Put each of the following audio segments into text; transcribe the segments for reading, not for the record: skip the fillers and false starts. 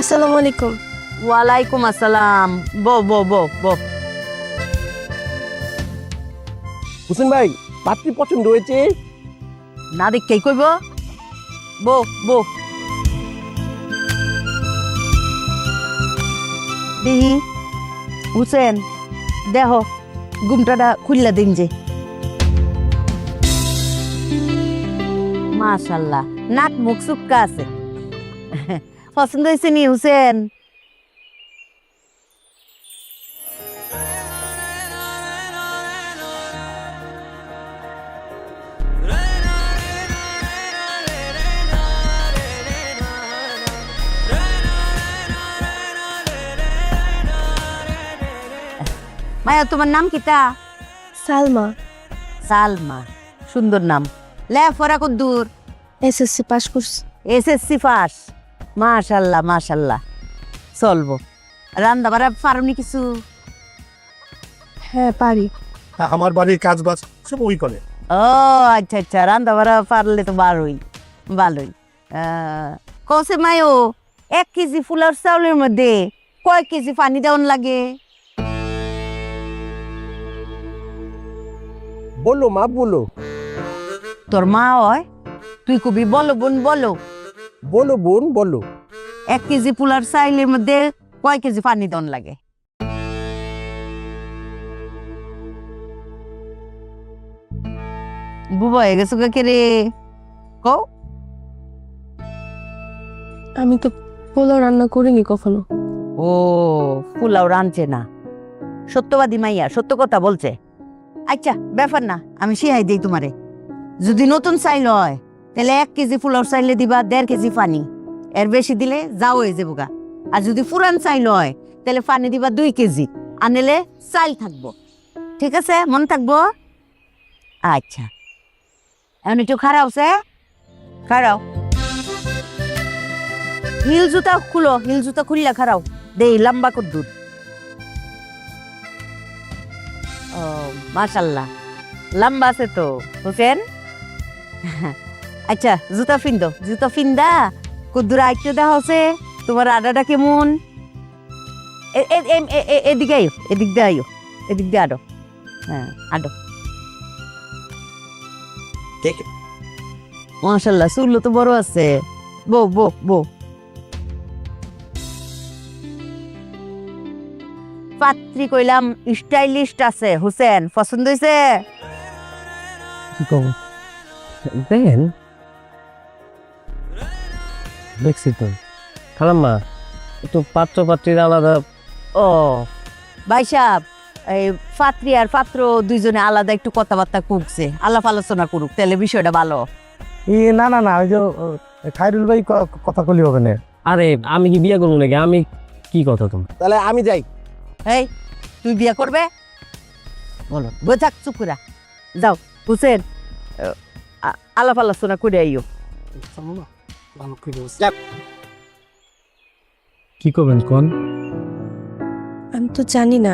আসসালামু আলাইকুম। ওয়ালাইকুম আসসালাম। বো বো বো বো। হোসেন ভাই, পাত্রী পছন্দ হয়েছে? না দেখেই কইব। বো বো। দেখি হুসেন, দেহ ঘুমটাটা খুললা দিন যে। মাশাল্লাহ, নাক মুখ সুক্কা আছে। পছন্দ হয়েছে নি হুসেন? মায়া, তোমার নাম কিতা? সালমা। সালমা, সুন্দর নাম। লেফরা কদ্দুর? এসএসসি পাস করছি। SSC pass. মাশাল্লাহ মাশাল্লাহ, চলবো। রান্না বাড়া পারোনি কিছু? হ্যাঁ পারি। আমার বাড়ির কাজ বাজ সব ওই করে। ও আচ্ছা আচ্ছা, রান্না বাড়া পারলে তো ভালোই ভালোই। কসে মায়ো, 1 কেজি ফুলার চাউলের মধ্যে কয় কেজি পানি দেওয়ান লাগে? বলো মা, বলো। তোর মা হয়, তুই কবি বলো বোন বলো। বলো বোন, বলো। 1 কেজি ফুলার চাউলের মধ্যে কয় কেজি পানি দেওয়ান লাগে? বুবা হয়ে গেছো কে রে? কও। আমি তো পোলাও রান্না করিনি কখনো। ও, পোলাও রাঁধছে না। সত্যবাদী মাইয়া, সত্য কথা বলছে। আচ্ছা ব্যাপার না, আমি শিখাই দিই তোমারে। যদি নতুন চাইল হয় তাহলে 1 কেজি পোলাও চাইলে দিবা 1.5 কেজি পানি। এর বেশি দিলে যাও হয়ে যাবো গা। আর যদি পুরান চাইল হয় তাহলে পানি দিবা 2 কেজি, আনলে চাইল থাকবো। ঠিক আছে, মন থাকবো? আচ্ছা, এখন একটু খারাও সে, খারাও। হিল জুতা খুলো, হিল জুতা খুললা খারাও। দেই লম্বা কদ্দুর। ও মাশাল্লাহ, লম্বা আছে তো হোসেন। আচ্ছা জুতা ফিন্দো, জুতা ফিন্দা কদ্দুর আইটে দেওয়া হচ্ছে। তোমার আডাটা কেমন? এদিকে আইও, এদিক দিয়ে আইও, এদিক দিয়ে আডো। হ্যাঁ আডো। মাশাল্লাহ, চুল তো বড় আছে। বো বো বো। পাত্রী কইলাম স্টাইলিস্ট আছে। হোসেন পছন্দ হয়েছে? কি কব দেখেন, দেখছি তো খালাম্মা, একটু পাত্র পাত্রীর আলাদা। ও ভাই সাহেব, এই পাত্রী আর পাত্র দুইজনে আলাদা একটু কথাবার্তা করছে, আলাপ আলোচনা করুক, তাহলে বিষয়টা ভালো। না না না, ওই যে খায়রুল ভাই কথা কলি হবে না। আরে আমি কি বিয়ে করবো নাকি? আমি কি কথা তুমি? তাহলে আমি যাই। এই তুই বিয়ে করবে? বলো বোঝাক, চুপ করে যাও। হোসেন, আলাপ আলোচনা করে আইও। কি করবেন কোন? আমি তো জানি না,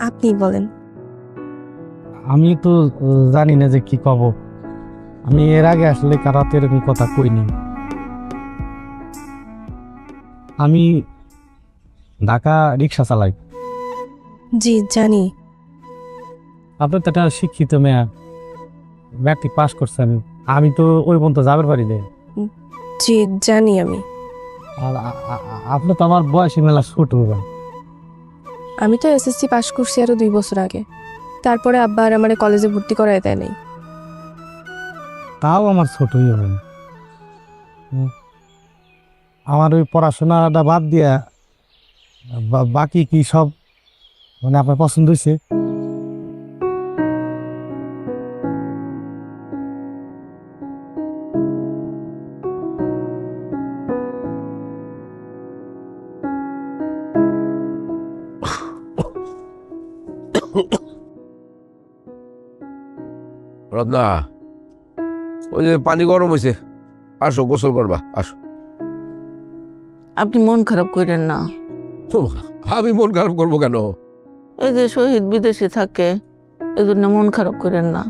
আপনি বলেন। আমি তো জানি না যে কি কব। আমি এর আগে আসলে কারাতে এরকম কথা কইনি। আমি ঢাকা রিক্সা চালাই। জি জানি। আপনার তো একটা শিক্ষিত মেয়া, ম্যাট্রিক পাস করছেন। আমি তো ওই পর্যন্ত যাবার পারি না। জি জানি আমি। আর আপনি তো আমার বয়সী মেলা ছোট হবেন। আমি তো এসএসসি পাস করছি আরো 2 বছর আগে। তারপরে আব্বা আর আমার কলেজে ভর্তি করায় দেয় নাই। তাও আমার ছোটই হবেন। আমার ওই পড়াশোনাটা বাদ দিয়া বাকি কি সব মানে আপনার পছন্দ হয়েছে? রত্না, ওই যে পানি গরম হয়েছে, আসো গোসল করবা, আসো। আপনি মন খারাপ করেন না। আমি মন খারাপ করবো কেন? এই যে শহীদ বিদেশে থাকে, এই জন্য মন খারাপ করেন না।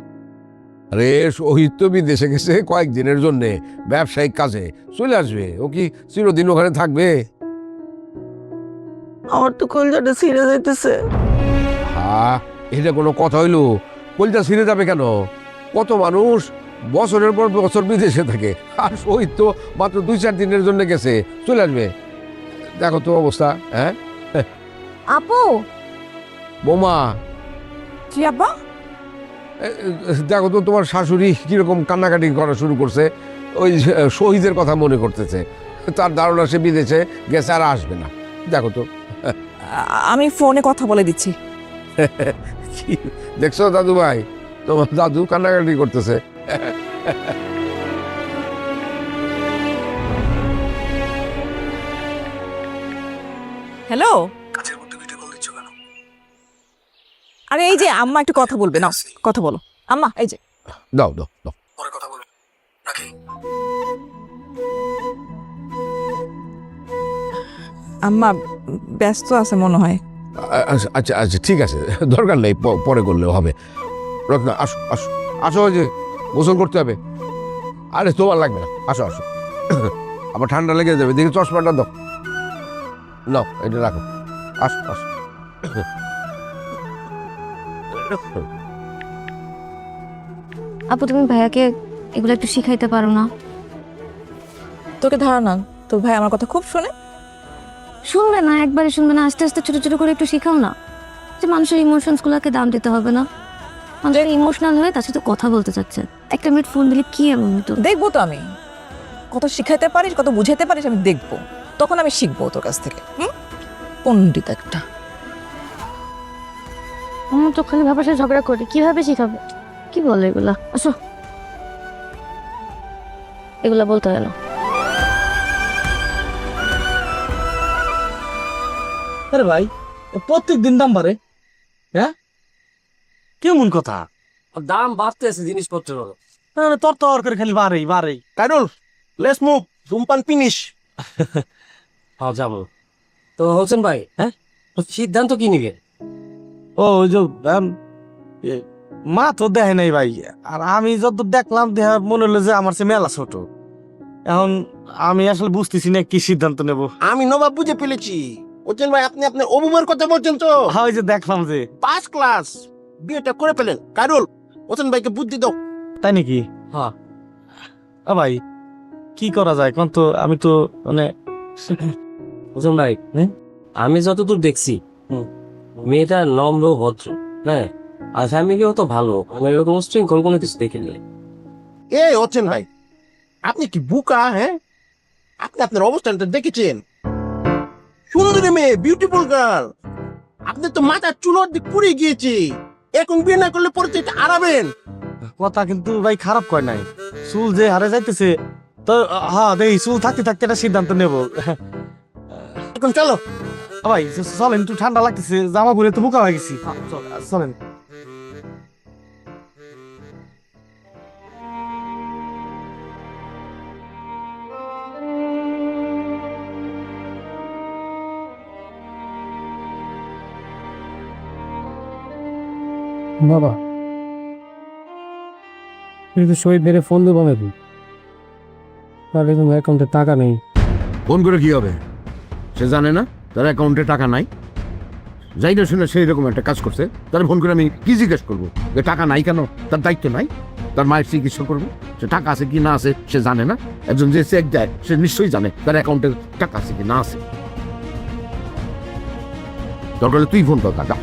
আরে শহীদ তো বিদেশে গেছে কয়েকদিনের জন্য ব্যবসায়িক কাজে, চলে আসবে। ও কি চিরদিন ওখানে থাকবে? আমার তো কলজাটা ছিঁড়ে যাইতেছে। হ্যাঁ, এটা কোনো কথা হইলো? কলজা ছিঁড়ে যাবে কেন? কত মানুষ বছরের পর বছর বিদেশে থাকে, আর শহীদ তো মাত্র 2-4 দিনের জন্য গেছে, চলে আসবে। দেখো তো অবস্থা। হ্যাঁ আপু, বৌমা, জি আব্বা। দেখো তো তোমার শাশুড়ি কিরকম কান্নাকাটি করা শুরু করছে। ওই শহীদের কথা মনে করতেছে, তার ধারণা সে বিদেশে গেছে আর আসবে না। দেখো তো। আমি ফোনে কথা বলে দিচ্ছি। দেখছো দাদু ভাই, তোমার দাদু কান্নাকাটি করতেছে। হ্যালো, আরে এই যে আম্মা একটু কথা বলবে, নাও কথা বলো। আম্মা এই যে দাও দাও দাও। আম্মা ব্যস্ত আছে মনে হয়। আচ্ছা আচ্ছা আচ্ছা, ঠিক আছে, দরকার নেই, পরে করলেও হবে। রত্না, আসো আসো আসো, ওই যে গোসল করতে হবে। আরে তোমার লাগবে না, আসো আসো। আবার ঠান্ডা লেগে যাবে, দেখি চশমাটা দাও, নাও এটা রাখো। আসো আসো। আপু তুমি ভাইয়াকে এগুলো একটু শিখাইতে পারো না? তোকে ধারণা তোর ভাই আমার কথা খুব শোনে। শুনবে না, একবারে শুনবে না, আস্তে আস্তে ছোট ছোট করে একটু শিখাও না, যে মানুষের ইমোশনস গুলোকে দাম দিতে হবে না। মানুষের ইমোশনাল হয়ে তার সাথে কথা বলতে চাচ্ছে, একটা মিনিট ফোন দিলে কি এমন তো? দেখবো তো আমি কত শিখাইতে পারিস, কত বুঝাইতে পারিস, আমি দেখবো, তখন আমি শিখবো তোর কাছ থেকে। পণ্ডিত একটা। আমার তো খালি ভাবার সাথে ঝগড়া করে, কিভাবে শিখাবে? কি বলে এগুলা? আসো, এগুলা বলতে হয় না। আরে ভাই, প্রত্যেক দিন দাম বাড়ে, হ্যাঁ? কেমন কথা? দাম বাড়তেছে জিনিসপত্রের। তোর তোর করে খালি বাড়েই বাড়েই। কাইরুল, লেটস মুভ, ধূমপান ফিনিশ। হ্যাঁ যাবো তো। হোসেন ভাই, হ্যাঁ সিদ্ধান্ত কি নিবে? ও ওই যে মা তো দেখে নাই ভাই, আর আমি যত দেখলাম দেখা মনে হলো যে আমার সে মেলা ছোট। এখন আমি আসলে বুঝতেছি না কি সিদ্ধান্ত নেব। আমি নবাব বুঝে ফেলেছি। হোসেন ভাই, আপনি আপনার অবুমার কথা বলছেন তো? হ্যাঁ, ওই যে দেখলাম যে পাস ক্লাস বিয়েটা করে ফেলেন। কাইরুল, হোসেন ভাইকে বুদ্ধি দাও। তাই নাকি? হ্যাঁ। ভাই কি করা যায় কোন তো? আমি তো মানে হোসেন ভাই, আমি যতদূর দেখছি মেয়েটা নম্র ভদ্র, হ্যাঁ, আর ফ্যামিলিও তো ভালো, আমি এরকম শৃঙ্খল কোনো কিছু দেখিনি। এ হোসেন ভাই, আপনি কি বুকা? হ্যাঁ, আপনি আপনার অবস্থানটা দেখেছেন? সুন্দরী মেয়ে, বিউটিফুল গার্ল, আপনি তো মাথার চুলোর দিক পুড়ে গিয়েছে। এখন বিয়ে না করলে পরে তো এটা হারাবেন। কথা কিন্তু ভাই খারাপ কয় নাই, চুল যে হারে যাইতেছে তো। হ্যাঁ দেখি, চুল থাকতে থাকতে একটা সিদ্ধান্ত নেব। এখন চলো। ভাই চলেন, একটু ঠান্ডা লাগতেছে, জামা পরে তো বোকা হয়ে গেছি। চলেন। বাবা, কিন্তু শহীদ মেরে ফোন দেবো নাকি? তাহলে তোমার অ্যাকাউন্টে টাকা নেই। ফোন করে কি হবে? সে জানে না তার অ্যাকাউন্টে টাকা নাই? যাই না শুনে সেই রকম একটা কাজ করছে, তার ফোন করে আমি কি জিজ্ঞেস করবো যে টাকা নাই কেন? তার দায়িত্ব নাই? তার মায়ের চিকিৎসা করবো, সে টাকা আছে কি না আছে সে জানে না? একজন যে চেক দেয় সে নিশ্চয়ই জানে তার অ্যাকাউন্টে টাকা আছে কি না আছে। দরকার হলে তুই ফোন কর টাকা।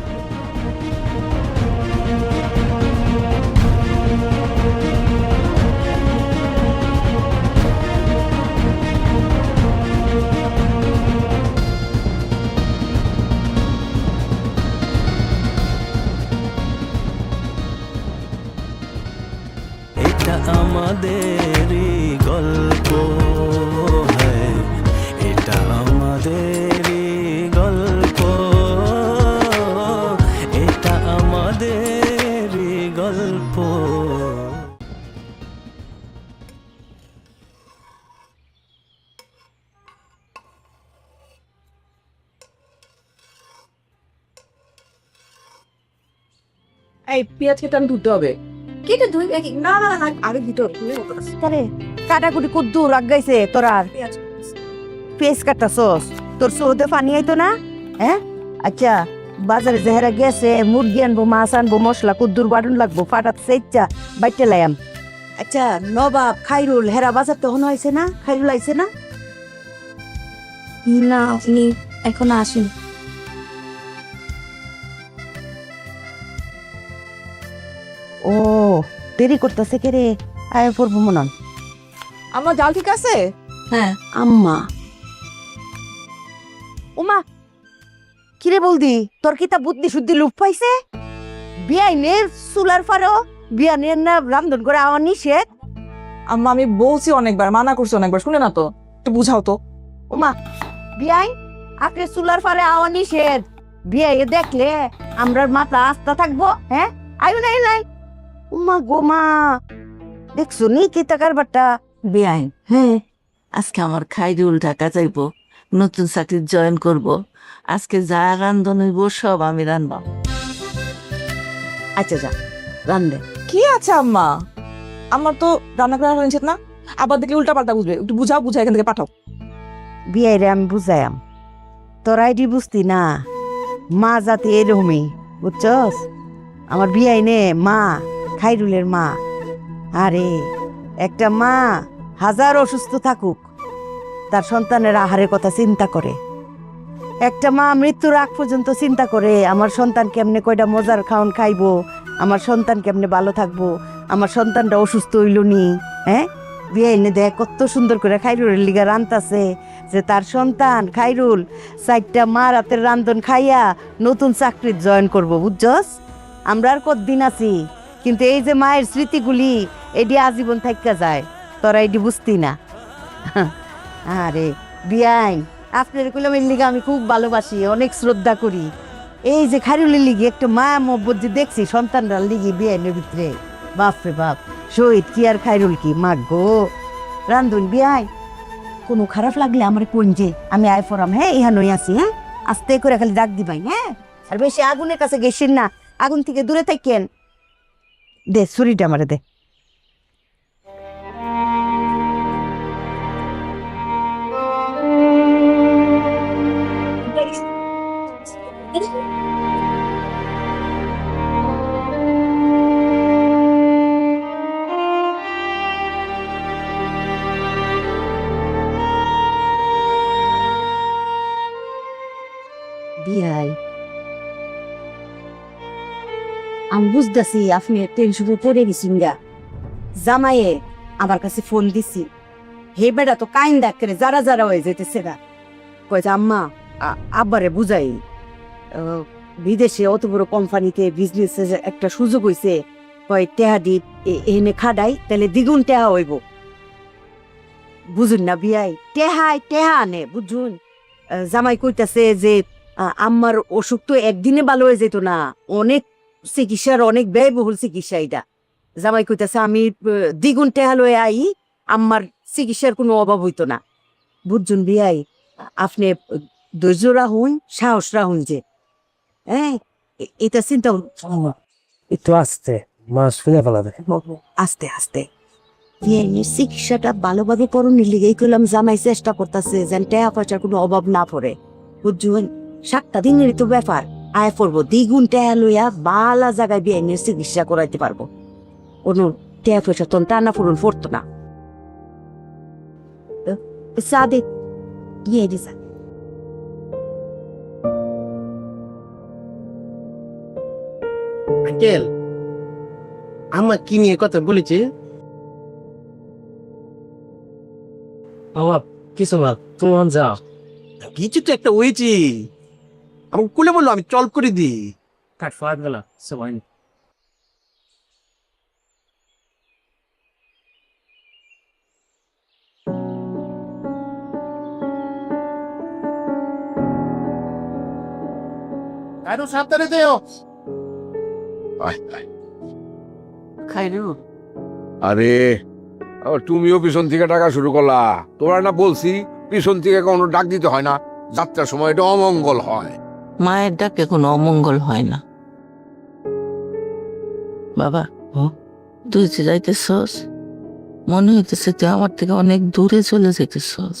এটা আমাদেরই গল্প, হ্যাঁ এটা আমাদেরই গল্প, এটা আমাদেরই গল্প। এই পেঁয়াজ কেটে আমি ধুতে হবে। কেটে ধুই না না না, আগে ধুতে হবে। তারে কাটাকুটি কুদ্দু লাগাইছে তোর? আর পেঁয়াজ পেস কাটতাছস, তোর চোখে পানি আইতো না? হ্যাঁ আচ্ছা বাজারে যেহারা গেছে মুরগি আনবো মাছ আনবো মশলা কুদ্দুর বাটন লাগবো ফাটাত সেচ্চা বাইতে লাইম। আচ্ছা নবাব খাইরুল হেরা বাজার তখন হয়েছে না? খাইরুল আইছে না? না আপনি এখন আসেন। ও দেরি করতেছে কে রে? আয় পড়বো মনে হয়। আমার জাল ঠিক আছে? হ্যাঁ। আম্মা ওমা কিরে বলদি তোর কি তা বুদ্ধি শুদ্ধি লুপ পাইছে? বিয়াইনের চুলার ফারো বিয়ানের না রান্ধন করে আওয়া নিষেধ। আম্মা আমি বলছি অনেকবার, মানা করছি অনেকবার, শুনে না তো, একটু বুঝাও তো। ওমা বিয়াই আপনি চুলার ফারে আওয়া নিষেধ। বিয়াই দেখলে আমরার মাথা আস্থা থাকবো? হ্যাঁ আয়ু নাই নাই। উমা গোমা দেখছো নি কি টাকার বাটা? বেআইন, হ্যাঁ আজকে আমার খাইরুল ঢাকা যাইবো, নতুন চাকরি জয়েন করব। আজকে যা রান্ধন হইব সব আমি রান্না। আচ্ছা যা রান্ধে। কি আছে আম্মা? আমার তো রান্না করা হয়েছে না, আবার দেখলে উল্টা পাল্টা বুঝবে, একটু বুঝাও, বুঝাই এখান থেকে পাঠাও। বিয়াই রে আমি বুঝাইম, তোর আইডি বুঝতি না, মা জাতি এরকমই বুঝছস। আমার বিয়াই নে মা, খাইরুলের মা। আরে একটা মা হাজার অসুস্থ থাকুক তার সন্তানের আহারের কথা চিন্তা করে। একটা মা মৃত্যুর আগ পর্যন্ত চিন্তা করে আমার সন্তান কেমনে কয়টা মজার খাওন খাইবো, আমার সন্তান কেমনে ভালো থাকবো, আমার সন্তানটা অসুস্থ হইল নি। হ্যাঁ বিয়ে এনে দেখ কত সুন্দর করে খাইরুলের লিগা রান্তাছে, যে তার সন্তান খাইরুল 4টা মা রাতের রান্ধন খাইয়া নতুন চাকরি জয়েন করব বুঝছস। আমরা আর কতদিন আছি, কিন্তু এই যে মায়ের স্মৃতিগুলি এটি আজীবন থাইকা যায়, তোরা এটি বুঝতি না। আরে বিয়াই আপনার কইলামের লিগে আমি খুব ভালোবাসি, অনেক শ্রদ্ধা করি। এই যে খাইরুলের লিগে একটা মায়া মহব্বত যে দেখছি সন্তানরার লিগে বিয়াইনের ভিতরে, বাপরে বাপ শহীদ কি আর খাইরুল কি মা গো। রান্ধুন বিয়াই কোনো খারাপ লাগলে আমার কোন যে আমি আয় ফরাম। হ্যাঁ ইহানই আছি। হ্যাঁ আস্তে করে খালি ডাক দিবাই। হ্যাঁ আর বেশি আগুনের কাছে গেছেন না, আগুন থেকে দূরে থাকেন। দে ছুরিটা আমারে দে। বিয়াই আমি বুঝতেছি আপনি টেনশনে পড়ে গেছেন গা। জামাইয়ে আমার কাছে ফোন দিছি, হে বেটা তো কাইন ডাক করে যারা যারা হয়ে যেতেছে না। কয় যে আম্মা আব্বারে বুঝাই, বিদেশে অত বড় কোম্পানিতে বিজনেসে একটা সুযোগ হইছে, কয় টেহা দ্বীপ এনে খাডাই তাহলে দ্বিগুণ টেহা হইব। বুঝুন না বিয়াই, টেহাই টেহা আনে বুঝুন। জামাই কইতাছে যে আম্মার অসুখ তো একদিনে ভালো হয়ে যেত না, অনেক চিকিৎসার অনেক ব্যয়বহুল চিকিৎসা এটা। জামাই কইতাছে আমি দ্বিগুণ টেহা লয়ে আই, আম্মার চিকিৎসার কোনো অভাব হইতো না। বুঝুন বিয়াই আপনি ধৈর্য রাখুন, সাহস রাখুন যে। হ্যাঁ এটা চিন্তা একটু আসতে মাছ শুনে ফেলাবে। আস্তে আস্তে বিয়াইনের চিকিৎসাটা ভালোভাবে করণের লিগেই করলাম। জামাই চেষ্টা করতেছে যেন টাকা পয়সার কোনো অভাব না পড়ে বুঝুন। 7টা দিনের তো ব্যাপার, আয় পড়বো দ্বিগুণ টাকা লইয়া বালা জায়গায় বিয়াইনের চিকিৎসা করাইতে পারবো। কোনো টাকা পয়সা তো টানা ফুরন পড়তো না। চা দে গিয়ে দিছা। আঙ্কেল আমার কি নিয়ে কথা বলেছে? বাবা কিছু না, তোমার যাও। কিছু তো একটা হয়েছে, আমাকে কুলে বললো আমি চল করে দিই। কাট ফাদ গেলা সবাই। আরো সাবধানে দেও। খাইরুল আরে তুমিও পিছন থেকে টাকা শুরু করলা। তোমরা না বলছি পিছন থেকে কোনো ডাক দিতে হয় না, যাত্রার সময় এটা অমঙ্গল হয়। মায়ের ডাকে কোনো অমঙ্গল হয় না। বাবা তুই যে যাইতেছস, মনে হইতেছে তুই আমার থেকে অনেক দূরে চলে যেতেছস।